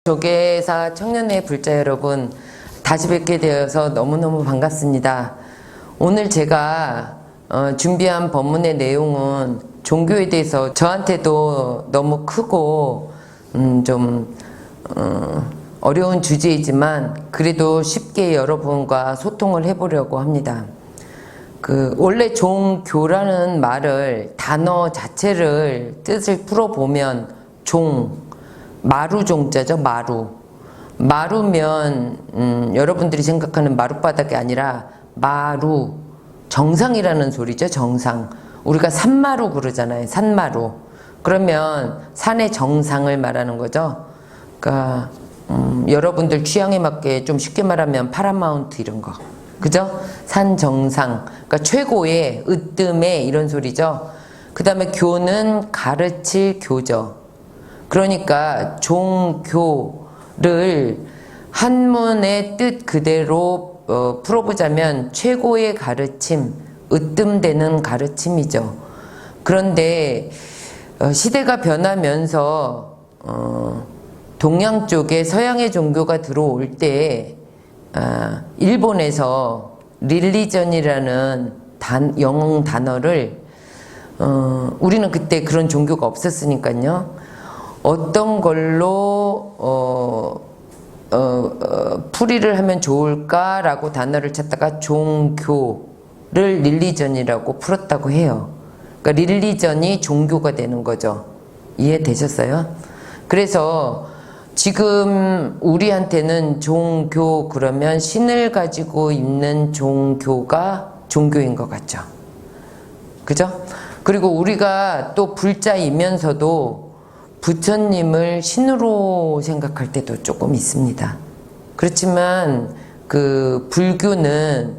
조계사 청년회 불자 여러분, 다시 뵙게 되어서 너무너무 반갑습니다. 오늘 제가 준비한 법문의 내용은 종교에 대해서 저한테도 너무 크고 좀 어려운 주제이지만 그래도 쉽게 여러분과 소통을 해보려고 합니다. 원래 종교라는 말을, 단어 자체를 뜻을 풀어보면 마루종자죠. 마루면 여러분들이 생각하는 마룻바닥이 아니라 마루, 정상이라는 소리죠. 정상. 우리가 산마루 그러잖아요. 산마루. 그러면 산의 정상을 말하는 거죠. 그러니까 여러분들 취향에 맞게 좀 쉽게 말하면 파라마운트 이런 거, 그죠? 산 정상, 그러니까 최고의, 으뜸의 이런 소리죠. 그 다음에 교는 가르칠 교죠. 그러니까 종교를 한문의 뜻 그대로 풀어보자면 최고의 가르침, 으뜸되는 가르침이죠. 그런데 시대가 변하면서 동양 쪽에 서양의 종교가 들어올 때 일본에서 릴리전이라는 영어 단어를 우리는 그때 그런 종교가 없었으니까요. 어떤 걸로 풀이를 하면 좋을까라고 단어를 찾다가 종교를 릴리전이라고 풀었다고 해요. 그러니까 릴리전이 종교가 되는 거죠. 이해되셨어요? 그래서 지금 우리한테는 종교 그러면 신을 가지고 있는 종교가 종교인 것 같죠. 그죠? 그리고 우리가 또 불자이면서도 부처님을 신으로 생각할 때도 조금 있습니다. 그렇지만 불교는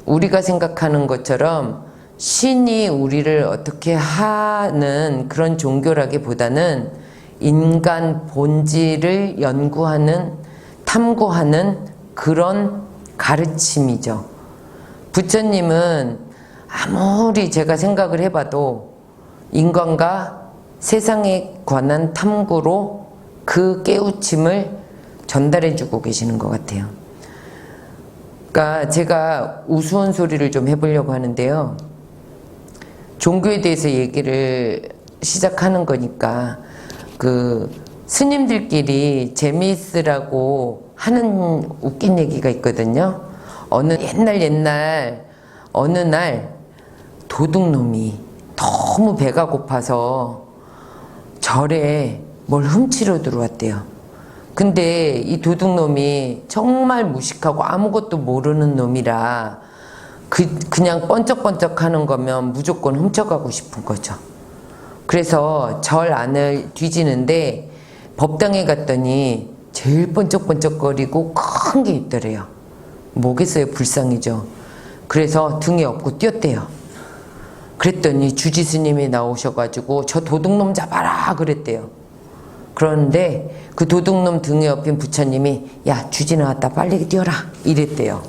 우리가 생각하는 것처럼 신이 우리를 어떻게 하는 그런 종교라기보다는 인간 본질을 연구하는, 탐구하는 그런 가르침이죠. 부처님은 아무리 제가 생각을 해봐도 인간과 세상에 관한 탐구로 그 깨우침을 전달해주고 계시는 것 같아요. 그러니까 제가 우스운 소리를 좀 해보려고 하는데요. 종교에 대해서 얘기를 시작하는 거니까 스님들끼리 재미있으라고 하는 웃긴 얘기가 있거든요. 어느 날 도둑놈이 너무 배가 고파서 절에 뭘 훔치러 들어왔대요. 근데 이 도둑놈이 정말 무식하고 아무것도 모르는 놈이라 그냥 번쩍번쩍 하는 거면 무조건 훔쳐가고 싶은 거죠. 그래서 절 안을 뒤지는데 법당에 갔더니 제일 번쩍번쩍거리고 큰 게 있더래요. 뭐겠어요? 불상이죠. 그래서 등에 업고 뛰었대요. 그랬더니 주지 스님이 나오셔가지고 저 도둑놈 잡아라 그랬대요. 그런데 그 도둑놈 등에 업힌 부처님이 야, 주지 나왔다 빨리 뛰어라 이랬대요.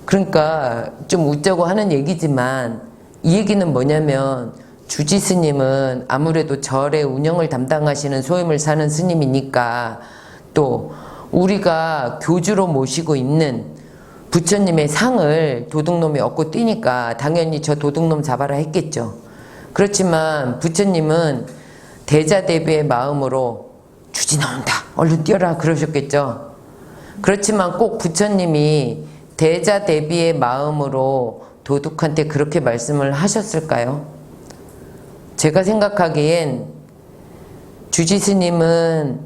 그러니까 좀 웃자고 하는 얘기지만 이 얘기는 뭐냐면 주지 스님은 아무래도 절의 운영을 담당하시는 소임을 사는 스님이니까 또 우리가 교주로 모시고 있는 부처님의 상을 도둑놈이 얻고 뛰니까 당연히 저 도둑놈 잡아라 했겠죠. 그렇지만 부처님은 대자대비의 마음으로 주지 나온다 얼른 뛰어라 그러셨겠죠. 그렇지만 꼭 부처님이 대자대비의 마음으로 도둑한테 그렇게 말씀을 하셨을까요? 제가 생각하기엔 주지 스님은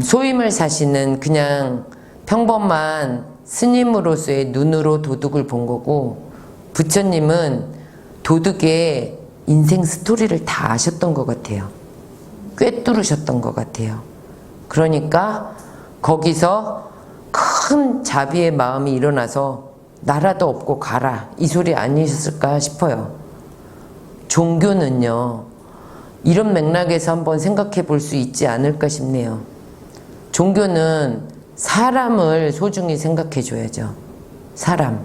소임을 사시는 그냥 평범한 스님으로서의 눈으로 도둑을 본 거고 부처님은 도둑의 인생 스토리를 다 아셨던 것 같아요. 꿰뚫으셨던 것 같아요. 그러니까 거기서 큰 자비의 마음이 일어나서 나라도 없고 가라 이 소리 아니셨을까 싶어요. 종교는요 이런 맥락에서 한번 생각해 볼 수 있지 않을까 싶네요. 종교는 사람을 소중히 생각해 줘야죠. 사람.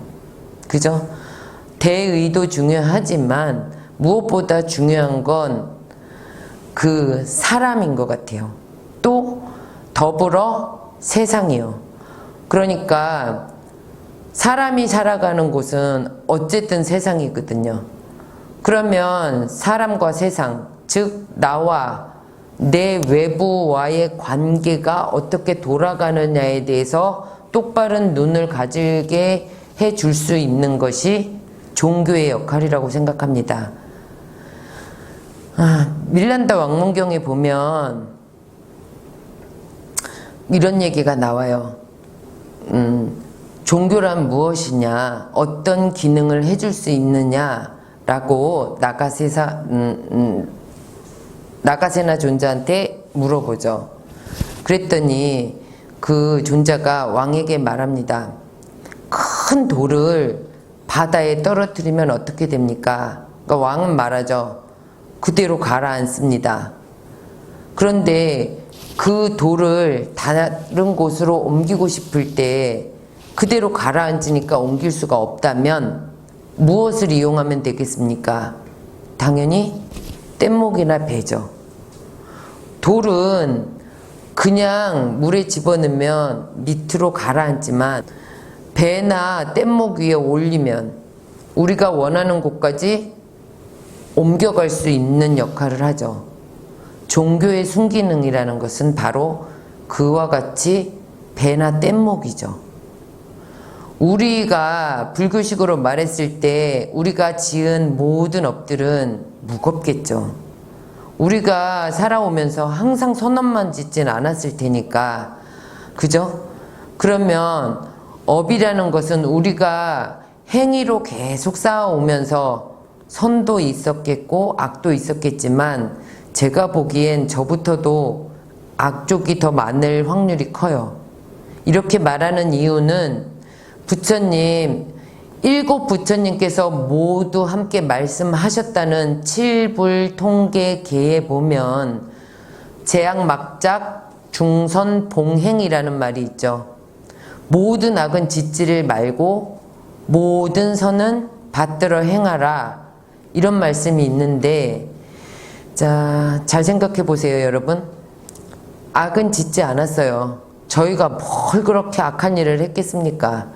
그죠? 대의도 중요하지만 무엇보다 중요한 건 그 사람인 것 같아요. 또 더 더불어 세상이요. 그러니까 사람이 살아가는 곳은 어쨌든 세상이거든요. 그러면 사람과 세상, 즉 나와 내 외부와의 관계가 어떻게 돌아가느냐에 대해서 똑바른 눈을 가지게 해줄 수 있는 것이 종교의 역할이라고 생각합니다. 밀란다 왕문경에 보면 이런 얘기가 나와요. 종교란 무엇이냐, 어떤 기능을 해줄 수 있느냐라고 나가세나 존자한테 물어보죠. 그랬더니 그 존자가 왕에게 말합니다. 큰 돌을 바다에 떨어뜨리면 어떻게 됩니까? 그러니까 왕은 말하죠. 그대로 가라앉습니다. 그런데 그 돌을 다른 곳으로 옮기고 싶을 때 그대로 가라앉으니까 옮길 수가 없다면 무엇을 이용하면 되겠습니까? 당연히 뗏목이나 배죠. 돌은 그냥 물에 집어넣으면 밑으로 가라앉지만 배나 뗏목 위에 올리면 우리가 원하는 곳까지 옮겨갈 수 있는 역할을 하죠. 종교의 순기능이라는 것은 바로 그와 같이 배나 뗏목이죠. 우리가 불교식으로 말했을 때 우리가 지은 모든 업들은 무겁겠죠. 우리가 살아오면서 항상 선업만 짓진 않았을 테니까, 그죠? 그러면 업이라는 것은 우리가 행위로 계속 쌓아오면서 선도 있었겠고 악도 있었겠지만 제가 보기엔 저부터도 악쪽이 더 많을 확률이 커요. 이렇게 말하는 이유는 부처님, 7 부처님께서 모두 함께 말씀하셨다는 칠불통계계에 보면 재악막작 중선봉행이라는 말이 있죠. 모든 악은 짓지를 말고 모든 선은 받들어 행하라, 이런 말씀이 있는데, 자, 잘 생각해 보세요, 여러분. 악은 짓지 않았어요. 저희가 뭘 그렇게 악한 일을 했겠습니까?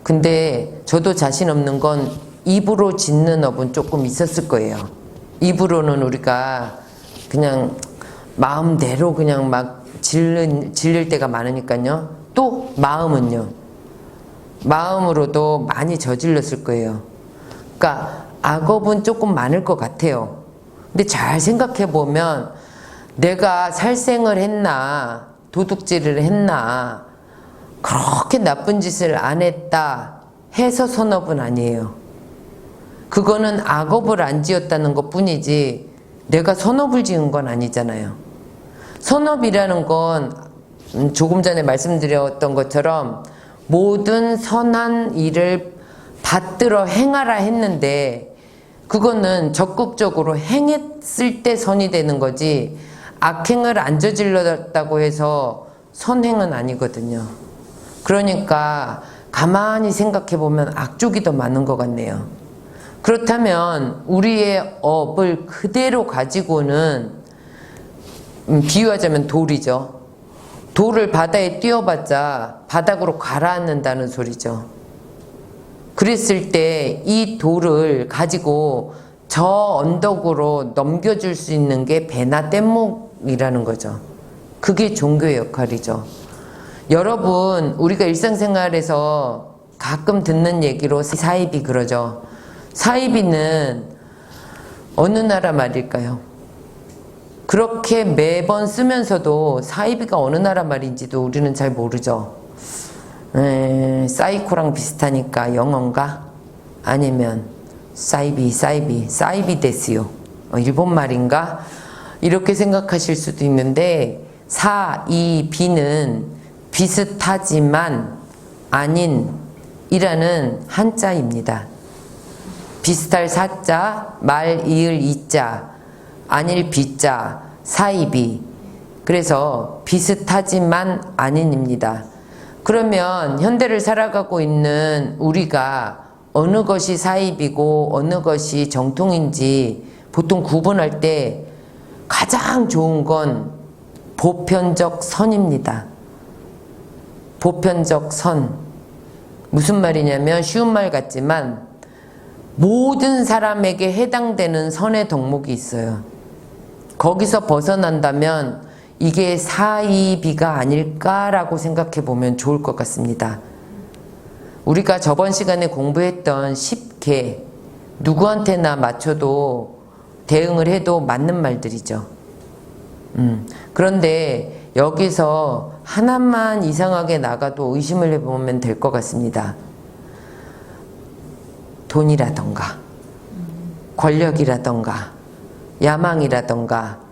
근데 저도 자신 없는 건 입으로 짓는 업은 조금 있었을 거예요. 입으로는 우리가 그냥 마음대로 그냥 막 질릴 때가 많으니까요. 또 마음은요. 마음으로도 많이 저질렀을 거예요. 그러니까 악업은 조금 많을 것 같아요. 근데 잘 생각해 보면 내가 살생을 했나, 도둑질을 했나, 그렇게 나쁜 짓을 안 했다 해서 선업은 아니에요. 그거는 악업을 안 지었다는 것 뿐이지 내가 선업을 지은 건 아니잖아요. 선업이라는 건 조금 전에 말씀드렸던 것처럼 모든 선한 일을 받들어 행하라 했는데 그거는 적극적으로 행했을 때 선이 되는 거지 악행을 안 저질렀다고 해서 선행은 아니거든요. 그러니까 가만히 생각해 보면 악쪽이 더 많은 것 같네요. 그렇다면 우리의 업을 그대로 가지고는 비유하자면 돌이죠. 돌을 바다에 띄워봤자 바닥으로 가라앉는다는 소리죠. 그랬을 때 이 돌을 가지고 저 언덕으로 넘겨줄 수 있는 게 배나 뗏목이라는 거죠. 그게 종교의 역할이죠. 여러분, 우리가 일상생활에서 가끔 듣는 얘기로 사이비 그러죠. 사이비는 어느 나라 말일까요? 그렇게 매번 쓰면서도 사이비가 어느 나라 말인지도 우리는 잘 모르죠. 사이코랑 비슷하니까 영어인가? 아니면 사이비 데스요. 일본 말인가? 이렇게 생각하실 수도 있는데 사이비는 비슷하지만 아닌 이라는 한자입니다. 비슷할 사자, 말 이을 이자, 아닐 비자, 사이비. 그래서 비슷하지만 아닌입니다. 그러면 현대를 살아가고 있는 우리가 어느 것이 사이비고 어느 것이 정통인지 보통 구분할 때 가장 좋은 건 보편적 선입니다. 보편적 선. 무슨 말이냐면 쉬운 말 같지만 모든 사람에게 해당되는 선의 덕목이 있어요. 거기서 벗어난다면 이게 사이비가 아닐까라고 생각해 보면 좋을 것 같습니다. 우리가 저번 시간에 공부했던 10개 누구한테나 맞춰도 대응을 해도 맞는 말들이죠. 그런데 여기서 하나만 이상하게 나가도 의심을 해보면 될 것 같습니다. 돈이라던가 권력이라던가 야망이라던가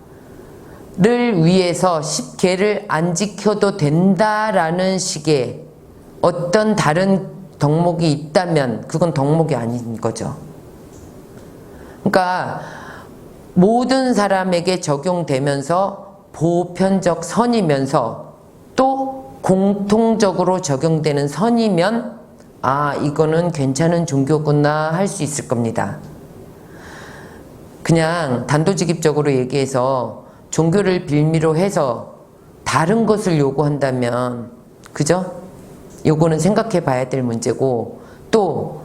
를 위해서 10개를 안 지켜도 된다라는 식의 어떤 다른 덕목이 있다면 그건 덕목이 아닌 거죠. 그러니까 모든 사람에게 적용되면서 보편적 선이면서 또 공통적으로 적용되는 선이면 아, 이거는 괜찮은 종교구나 할 수 있을 겁니다. 그냥 단도직입적으로 얘기해서 종교를 빌미로 해서 다른 것을 요구한다면, 그죠? 요거는 생각해 봐야 될 문제고, 또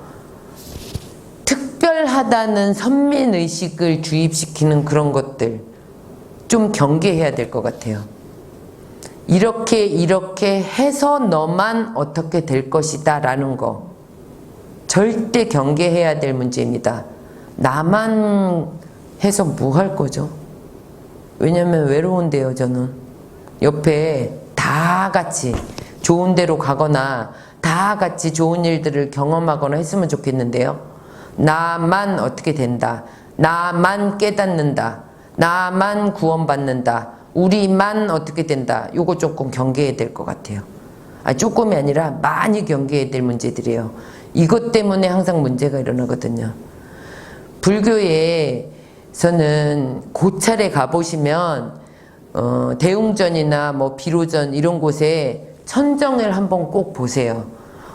특별하다는 선민의식을 주입시키는 그런 것들 좀 경계해야 될 것 같아요. 이렇게 해서 너만 어떻게 될 것이다 라는 거 절대 경계해야 될 문제입니다. 나만 해서 뭐 할 거죠? 왜냐면 외로운데요. 저는 옆에 다 같이 좋은 데로 가거나 다 같이 좋은 일들을 경험하거나 했으면 좋겠는데요. 나만 어떻게 된다, 나만 깨닫는다, 나만 구원받는다, 우리만 어떻게 된다. 요거 조금 경계해야 될 것 같아요. 조금이 아니라 많이 경계해야 될 문제들이에요. 이것 때문에 항상 문제가 일어나거든요. 불교에서는 고찰에 가보시면 대웅전이나 뭐 비로전 이런 곳에 천정을 한번 꼭 보세요.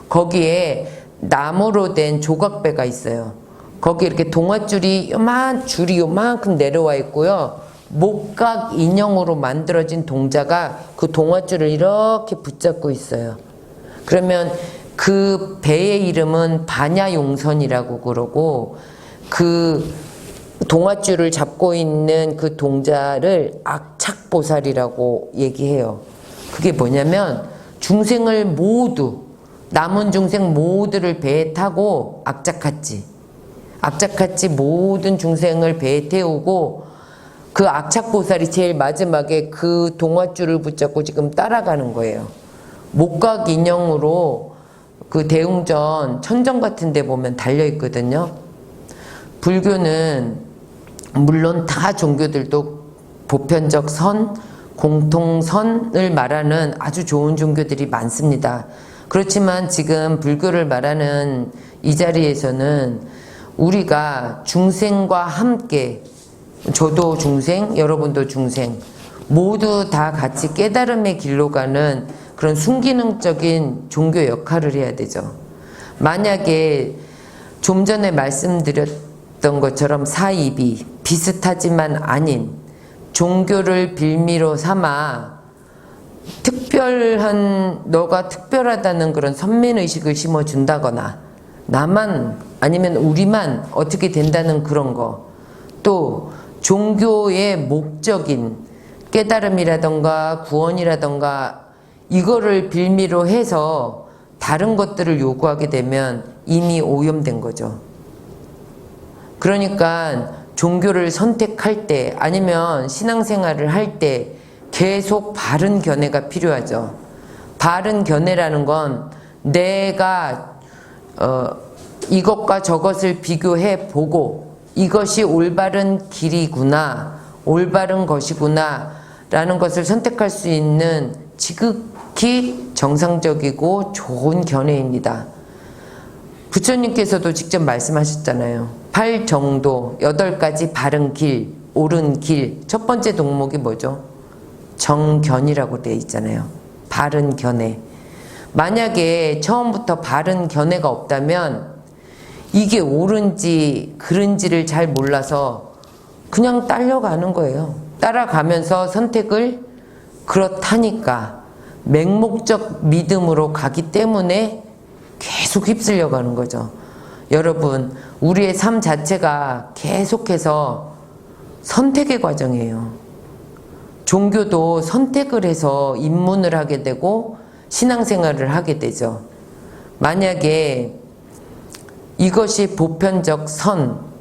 거기에 나무로 된 조각배가 있어요. 거기 이렇게 동아줄이 요만큼 내려와 있고요. 목각 인형으로 만들어진 동자가 그 동아줄을 이렇게 붙잡고 있어요. 그러면 그 배의 이름은 반야용선이라고 그러고, 그 동아줄을 잡고 있는 그 동자를 악착보살이라고 얘기해요. 그게 뭐냐면 중생을 모두, 남은 중생 모두를 배에 타고 악착같이 모든 중생을 배에 태우고, 그 악착보살이 제일 마지막에 그 동아줄을 붙잡고 지금 따라가는 거예요. 목각 인형으로 그 대웅전 천정 같은 데 보면 달려있거든요. 불교는 물론 다 종교들도 보편적 선, 공통선을 말하는 아주 좋은 종교들이 많습니다. 그렇지만 지금 불교를 말하는 이 자리에서는 우리가 중생과 함께, 저도 중생, 여러분도 중생, 모두 다 같이 깨달음의 길로 가는 그런 순기능적인 종교 역할을 해야 되죠. 만약에 좀 전에 말씀드렸던 것처럼 사이비, 비슷하지만 아닌 종교를 빌미로 삼아 너가 특별하다는 그런 선민의식을 심어준다거나 나만 아니면 우리만 어떻게 된다는 그런 거, 또 종교의 목적인 깨달음이라던가 구원이라던가 이거를 빌미로 해서 다른 것들을 요구하게 되면 이미 오염된 거죠. 그러니까 종교를 선택할 때 아니면 신앙생활을 할 때 계속 바른 견해가 필요하죠. 바른 견해라는 건 내가 이것과 저것을 비교해 보고 이것이 올바른 길이구나, 올바른 것이구나 라는 것을 선택할 수 있는 지극히 정상적이고 좋은 견해입니다. 부처님께서도 직접 말씀하셨잖아요. 8정도, 8가지 바른 길, 옳은 길. 첫 번째 동목이 뭐죠? 정견이라고 되어 있잖아요. 바른 견해. 만약에 처음부터 바른 견해가 없다면 이게 옳은지 그른지를 잘 몰라서 그냥 딸려가는 거예요. 따라가면서 선택을 그렇다니까 맹목적 믿음으로 가기 때문에 계속 휩쓸려 가는 거죠. 여러분, 우리의 삶 자체가 계속해서 선택의 과정이에요. 종교도 선택을 해서 입문을 하게 되고 신앙생활을 하게 되죠. 만약에 이것이 보편적 선,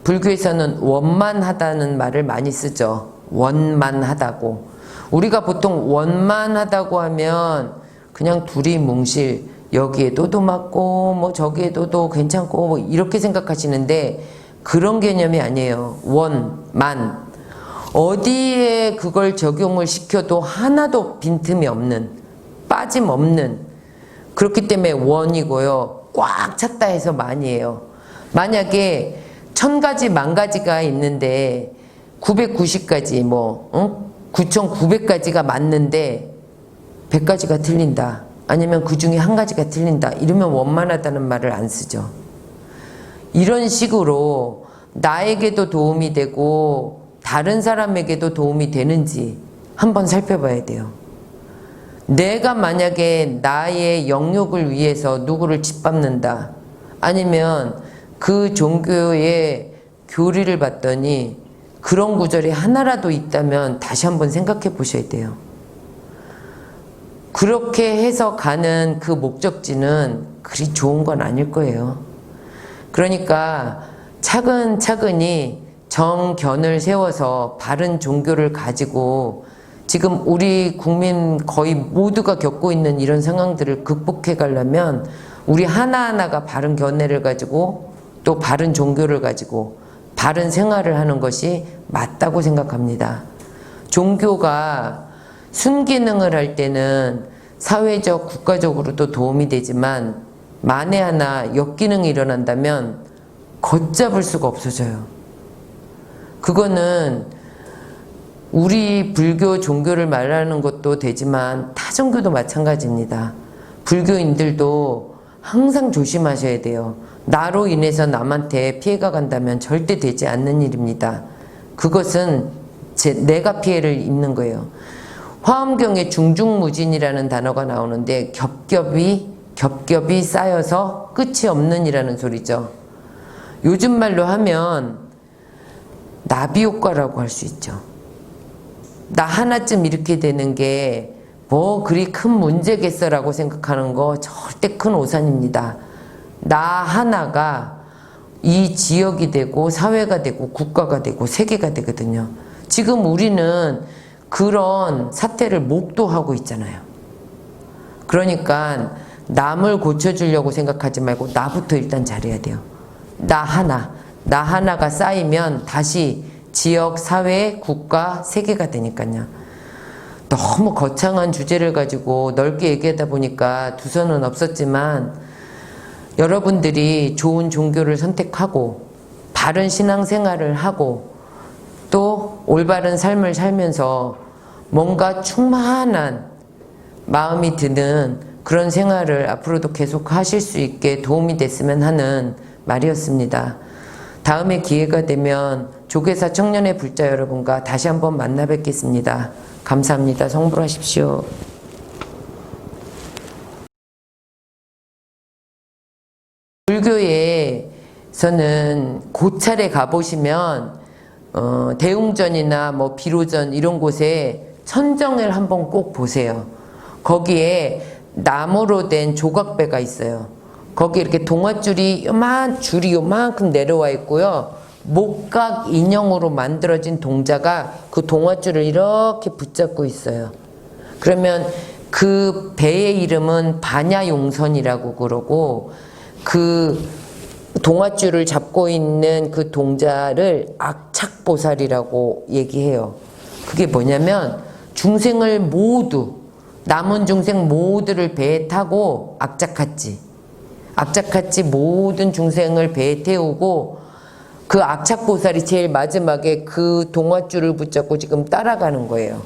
불교에서는 원만하다는 말을 많이 쓰죠. 원만하다고. 우리가 보통 원만하다고 하면 그냥 두리뭉실, 여기에도 도 맞고 뭐 저기에도 도 괜찮고 뭐 이렇게 생각하시는데 그런 개념이 아니에요. 원, 만. 어디에 그걸 적용을 시켜도 하나도 빈틈이 없는, 빠짐없는, 그렇기 때문에 원이고요. 꽉 찼다 해서 만이에요. 만약에 1000가지 만가지가 있는데 990가지 9900가지가 맞는데 100가지가 틀린다. 아니면 그 중에 한 가지가 틀린다. 이러면 원만하다는 말을 안 쓰죠. 이런 식으로 나에게도 도움이 되고 다른 사람에게도 도움이 되는지 한번 살펴봐야 돼요. 내가 만약에 나의 영역을 위해서 누구를 짓밟는다. 아니면 그 종교의 교리를 봤더니 그런 구절이 하나라도 있다면 다시 한번 생각해 보셔야 돼요. 그렇게 해서 가는 그 목적지는 그리 좋은 건 아닐 거예요. 그러니까 차근차근히 정견을 세워서 바른 종교를 가지고 지금 우리 국민 거의 모두가 겪고 있는 이런 상황들을 극복해 가려면 우리 하나하나가 바른 견해를 가지고 또 바른 종교를 가지고 바른 생활을 하는 것이 맞다고 생각합니다. 종교가 순기능을 할 때는 사회적, 국가적으로도 도움이 되지만 만에 하나 역기능이 일어난다면 걷잡을 수가 없어져요. 그거는 우리 불교 종교를 말하는 것도 되지만 타 종교도 마찬가지입니다. 불교인들도 항상 조심하셔야 돼요. 나로 인해서 남한테 피해가 간다면 절대 되지 않는 일입니다. 그것은 내가 피해를 입는 거예요. 화엄경에 중중무진이라는 단어가 나오는데 겹겹이 쌓여서 끝이 없는 이라는 소리죠. 요즘 말로 하면 나비효과라고 할 수 있죠. 나 하나쯤 이렇게 되는 게 뭐 그리 큰 문제겠어라고 생각하는 거 절대 큰 오산입니다. 나 하나가 이 지역이 되고 사회가 되고 국가가 되고 세계가 되거든요. 지금 우리는 그런 사태를 목도하고 있잖아요. 그러니까 남을 고쳐주려고 생각하지 말고 나부터 일단 잘해야 돼요. 나 하나가 쌓이면 다시 지역, 사회, 국가, 세계가 되니까요. 너무 거창한 주제를 가지고 넓게 얘기하다 보니까 두서는 없었지만 여러분들이 좋은 종교를 선택하고 바른 신앙생활을 하고 또 올바른 삶을 살면서 뭔가 충만한 마음이 드는 그런 생활을 앞으로도 계속 하실 수 있게 도움이 됐으면 하는 말이었습니다. 다음에 기회가 되면 조계사 청년의 불자 여러분과 다시 한번 만나 뵙겠습니다. 감사합니다. 성불하십시오. 불교에서는 고찰에 가보시면 대웅전이나 뭐 비로전 이런 곳에 천정을 한번 꼭 보세요. 거기에 나무로 된 조각배가 있어요. 거기 이렇게 동아줄이 줄이 요만큼 내려와 있고요. 목각 인형으로 만들어진 동자가 그 동아줄을 이렇게 붙잡고 있어요. 그러면 그 배의 이름은 반야용선이라고 그러고 그 동아줄을 잡고 있는 그 동자를 악착보살이라고 얘기해요. 그게 뭐냐면 중생을 모두 남은 중생 모두를 배에 타고 악착같이 모든 중생을 배에 태우고 그 악착보살이 제일 마지막에 그 동아줄을 붙잡고 지금 따라가는 거예요.